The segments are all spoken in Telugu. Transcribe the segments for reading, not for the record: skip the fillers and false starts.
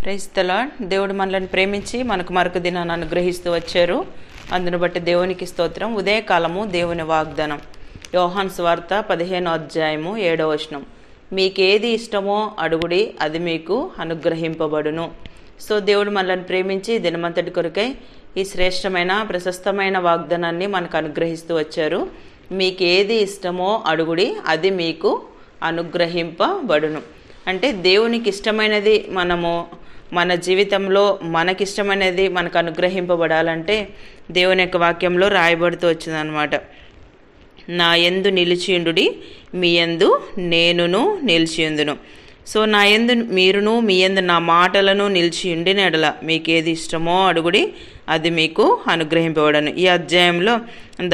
Praise the lord. దేవుడు మనల్ని ప్రేమించి మనకు మరొక దినాన్ని అనుగ్రహిస్తూ వచ్చారు. అందును బట్టి దేవునికి స్తోత్రం. ఉదయకాలము దేవుని వాగ్దానం. యోహాను సువార్త 15వ అధ్యాయము 7వ వచనం. మీకేది ఇష్టమో అడుగుడి, అది మీకు అనుగ్రహింపబడును. సో దేవుడు మనల్ని ప్రేమించి దినమంతటి కొరకై ఈ శ్రేష్టమైన ప్రశస్తమైన వాగ్దానాన్ని మనకు అనుగ్రహిస్తూ వచ్చారు. మీకేది ఇష్టమో అడుగుడి, అది మీకు అనుగ్రహింపబడును. అంటే దేవునికి ఇష్టమైనది మనము మన జీవితంలో మనకిష్టమైనది మనకు అనుగ్రహింపబడాలంటే దేవుని యొక్క వాక్యంలో రాయబడుతూ వచ్చిందనమాట. నా యందు నిలిచియుండుడి, మీ యందు నేనును నిలిచియుందును. సో నా యందు మీరును, మీ యందు నా మాటలను నిలిచియుండిన ఎడల మీకేది ఇష్టమో అడుగుడి, అది మీకు అనుగ్రహింపబడను. ఈ అధ్యాయంలో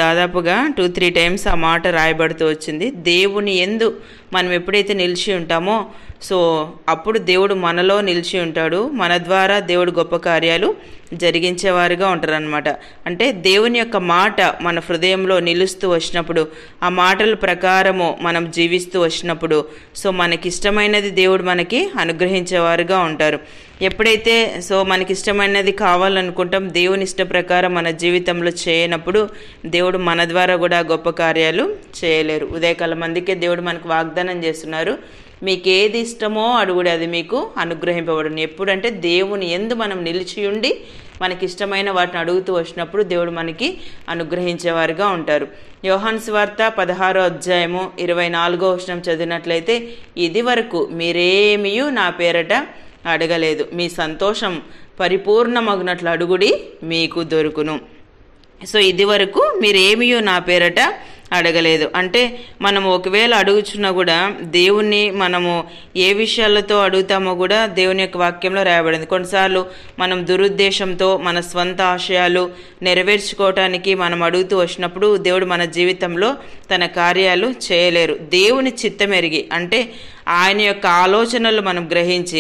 దాదాపుగా 2-3 టైమ్స్ ఆ మాట రాయబడుతూ వచ్చింది. దేవుని యందు మనం ఎప్పుడైతే నిలిచి ఉంటామో సో అప్పుడు దేవుడు మనలో నిలిచి ఉంటాడు. మన ద్వారా దేవుడు గొప్ప కార్యాలు జరిగించేవారుగా ఉంటారనమాట. అంటే దేవుని యొక్క మాట మన హృదయంలో నిలుస్తూ వచ్చినప్పుడు, ఆ మాటల ప్రకారము మనం జీవిస్తూ వచ్చినప్పుడు సో మనకిష్టమైనది దేవుడు మనకి అనుగ్రహించేవారుగా ఉంటారు. ఎప్పుడైతే సో మనకిష్టమైనది కావాలనుకుంటాం, దేవుని ఇష్ట ప్రకారం మన జీవితంలో చేయనప్పుడు దేవుడు మన ద్వారా కూడా గొప్ప కార్యాలు చేయలేరు. ఉదయకాలం అందుకే దేవుడు మనకు వాగ్దానం చేస్తున్నారు, మీకు ఏది ఇష్టమో అడుగుడి, అది మీకు అనుగ్రహింపబడును. ఎప్పుడంటే దేవుని యందు మనం నిలిచి ఉండి మనకి ఇష్టమైన వాటిని అడుగుతూ వచ్చినప్పుడు దేవుడు మనకి అనుగ్రహించేవారుగా ఉంటారు. యోహాను సువార్త 16వ అధ్యాయము 24వ వచనం చదివినట్లయితే, ఇది వరకు మీరేమియూ నా పేరట అడగలేదు, మీ సంతోషం పరిపూర్ణమగునట్లు అడుగుడి, మీకు దొరుకును. సో ఇది వరకు మీరేమియూ నా పేరట అడగలేదు అంటే మనము ఒకవేళ అడుగుచున్నా కూడా దేవుణ్ణి మనము ఏ విషయాలతో అడుగుతామో కూడా దేవుని యొక్క వాక్యంలో రాయబడింది. కొన్నిసార్లు మనం దురుద్దేశంతో మన స్వంత ఆశయాలు నెరవేర్చుకోవటానికి మనం అడుగుతూ వచ్చినప్పుడు దేవుడు మన జీవితంలో తన కార్యాలు చేయలేరు. దేవుని చిత్తమెరిగి అంటే ఆయన యొక్క ఆలోచనలు మనం గ్రహించి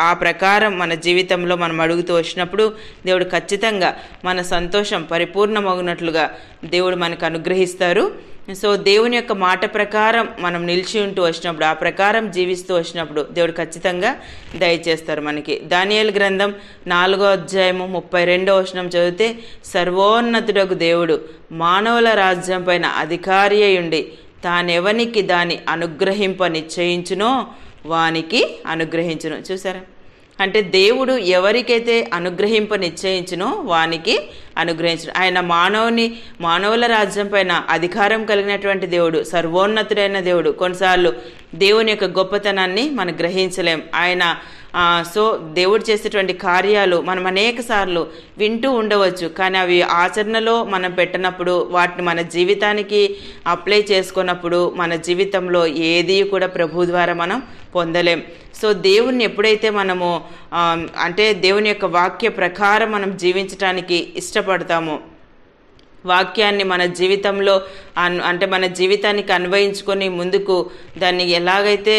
ఆ ప్రకారం మన జీవితంలో మనం అడుగుతూ వచ్చినప్పుడు దేవుడు ఖచ్చితంగా మన సంతోషం పరిపూర్ణమగునట్లుగా దేవుడు మనకు అనుగ్రహిస్తారు. సో దేవుని యొక్క మాట ప్రకారం మనం నిలిచి ఉంటూ వచ్చినప్పుడు, ఆ ప్రకారం జీవిస్తూ వచ్చినప్పుడు దేవుడు ఖచ్చితంగా దయచేస్తారు మనకి. దానియేలు గ్రంథం 4వ అధ్యాయము 32వ వచనం చదివితే, సర్వోన్నతుడగు దేవుడు మానవుల రాజ్యం పైన అధికారి అయ్యుండి తానెవనికి దాన్ని అనుగ్రహింప నిశ్చయించునో వానికి అనుగ్రహించును. చూసారా, అంటే దేవుడు ఎవరికైతే అనుగ్రహింప నిశ్చయించునో వానికి అనుగ్రహించును. ఆయన మానవుల రాజ్యం పైన అధికారం కలిగినటువంటి దేవుడు, సర్వోన్నతుడైన దేవుడు. కొన్నిసార్లు దేవుని యొక్క గొప్పతనాన్ని మనం గ్రహించలేం. ఆయన సో దేవుడు చేసేటువంటి కార్యాలు మనం అనేక సార్లు వింటూ ఉండవచ్చు, కానీ అవి ఆచరణలో మనం పెట్టినప్పుడు, వాటిని మన జీవితానికి అప్లై చేసుకున్నప్పుడు మన జీవితంలో ఏది కూడా ప్రభు ద్వారా మనం పొందలేం. సో దేవుణ్ణి ఎప్పుడైతే మనము అంటే దేవుని యొక్క వాక్య ప్రకారం మనం జీవించడానికి ఇష్టపడతామో, వాక్యాన్ని మన జీవితంలో అంటే మన జీవితానికి అన్వయించుకొని ముందుకు దాన్ని ఎలాగైతే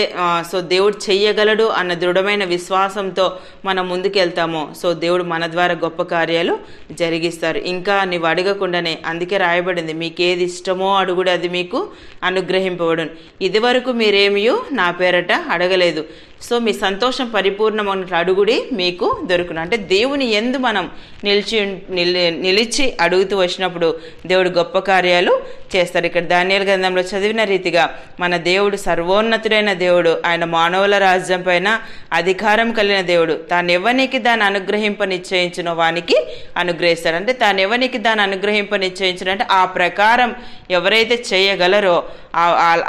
సో దేవుడు చెయ్యగలడు అన్న దృఢమైన విశ్వాసంతో మనం ముందుకు వెళ్తామో సో దేవుడు మన ద్వారా గొప్ప కార్యాలు జరిగిస్తారు. ఇంకా నీవు అడగకుండానే, అందుకే రాయబడింది, మీకేది ఇష్టమో అడుగుడు, అది మీకు అనుగ్రహింపబడును. ఇది వరకు మీరేమియో నా పేరట అడగలేదు, సో మీ సంతోషం పరిపూర్ణమైనట్లు అడుగుడి, మీకు దొరుకును. అంటే దేవుని యందు మనం నిలిచి అడుగుతూ వచ్చినప్పుడు దేవుడు గొప్ప కార్యాలు చేస్తారు. ఇక్కడ దానియేలు గ్రంథంలో చదివిన రీతిగా మన దేవుడు సర్వోన్నతుడైన దేవుడు, ఆయన మానవుల రాజ్యం పైన అధికారం కలిగిన దేవుడు. తాను ఎవరికి దాన్ని అనుగ్రహింప నిశ్చయించునో వానికి అనుగ్రహిస్తాడు. అంటే తాను ఎవరికి దాన్ని అనుగ్రహింప నిశ్చయించును అంటే ఆ ప్రకారం ఎవరైతే చేయగలరో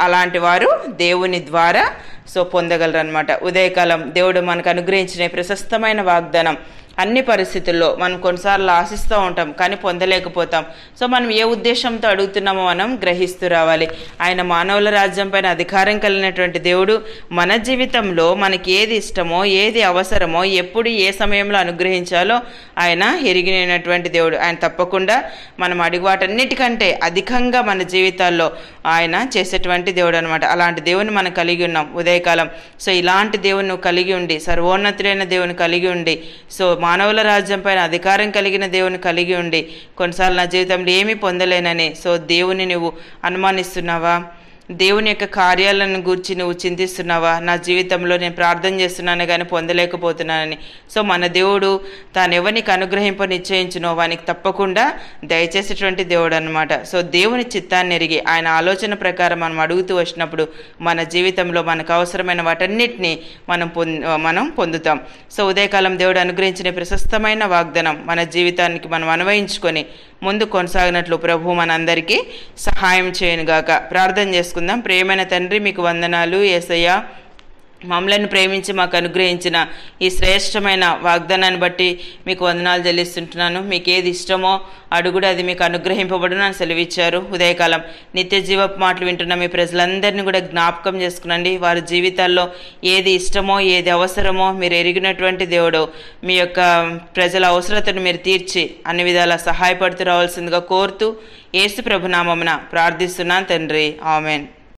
అలాంటి వారు దేవుని ద్వారా సో పొందగలరు అనమాట. ఉదయకాలం దేవుడు మనకు అనుగ్రహించిన ప్రశస్తమైన వాగ్దానం. అన్ని పరిస్థితుల్లో మనం కొన్నిసార్లు ఆశిస్తూ ఉంటాం కానీ పొందలేకపోతాం. సో మనం ఏ ఉద్దేశంతో అడుగుతున్నామో మనం గ్రహిస్తూ రావాలి. ఆయన మానవుల రాజ్యం పైన అధికారం కలిగినటువంటి దేవుడు. మన జీవితంలో మనకి ఏది ఇష్టమో, ఏది అవసరమో, ఎప్పుడు ఏ సమయంలో అనుగ్రహించాలో ఆయన ఎరిగినటువంటి దేవుడు. ఆయన తప్పకుండా మనం అడిగి వాటన్నిటికంటే అధికంగా మన జీవితాల్లో ఆయన చేసేటువంటి దేవుడు అనమాట. అలాంటి దేవుని మనం కలిగి ఉన్నాం ఉదయకాలం. సో ఇలాంటి దేవుని కలిగి ఉండి, సర్వోన్నతుడైన దేవుని కలిగి ఉండి, సో మానవుల రాజ్యం పైన అధికారం కలిగిన దేవుని కలిగి ఉండి కొన్నిసార్లు నా జీవితంలో ఏమీ పొందలేనని సో దేవుని నువ్వు అనుమానిస్తున్నావా? దేవుని యొక్క కార్యాలను గూర్చి నువ్వు చింతిస్తున్నావా? నా జీవితంలో నేను ప్రార్థన చేస్తున్నాను కానీ పొందలేకపోతున్నానని. సో మన దేవుడు తాను ఎవరికి అనుగ్రహింప నిశ్చయించునో వానికి తప్పకుండా దయచేసేటువంటి దేవుడు అనమాట. సో దేవుని చిత్తాన్ని ఎరిగి ఆయన ఆలోచన ప్రకారం మనం అడుగుతూ వచ్చినప్పుడు మన జీవితంలో మనకు అవసరమైన వాటన్నిటినీ మనం పొందుతాం. సో ఉదయకాలం దేవుడు అనుగ్రహించిన ప్రశస్తమైన వాగ్దానం మన జీవితానికి మనం అన్వయించుకొని ముందు కొనసాగినట్లు ప్రభు మనందరికీ సహాయం చేయనుగాక. ప్రార్థన చేసుకుందాం. ప్రియమైన తండ్రి, మీకు వందనాలు యేసయ్యా. మమ్మలను ప్రేమించి మాకు అనుగ్రహించిన ఈ శ్రేష్టమైన వాగ్దానాన్ని బట్టి మీకు వందనాలు చెల్లిస్తుంటున్నాను. మీకు ఏది ఇష్టమో అడుగుడు, అది మీకు అనుగ్రహింపబడును అని సెలవిచ్చారు. ఉదయకాలం నిత్య జీవపు మాటలు వింటున్న మీ ప్రజలందరినీ కూడా జ్ఞాపకం చేసుకునండి. వారి జీవితాల్లో ఏది ఇష్టమో ఏది అవసరమో మీరు ఎరిగినటువంటి దేవుడు. మీ యొక్క ప్రజల అవసరతను మీరు తీర్చి అన్ని విధాలా సహాయపడుతూ రావాల్సిందిగా కోరుతూ యేసు ప్రభు నామమున ప్రార్థిస్తున్నాను తండ్రి. ఆమెన్.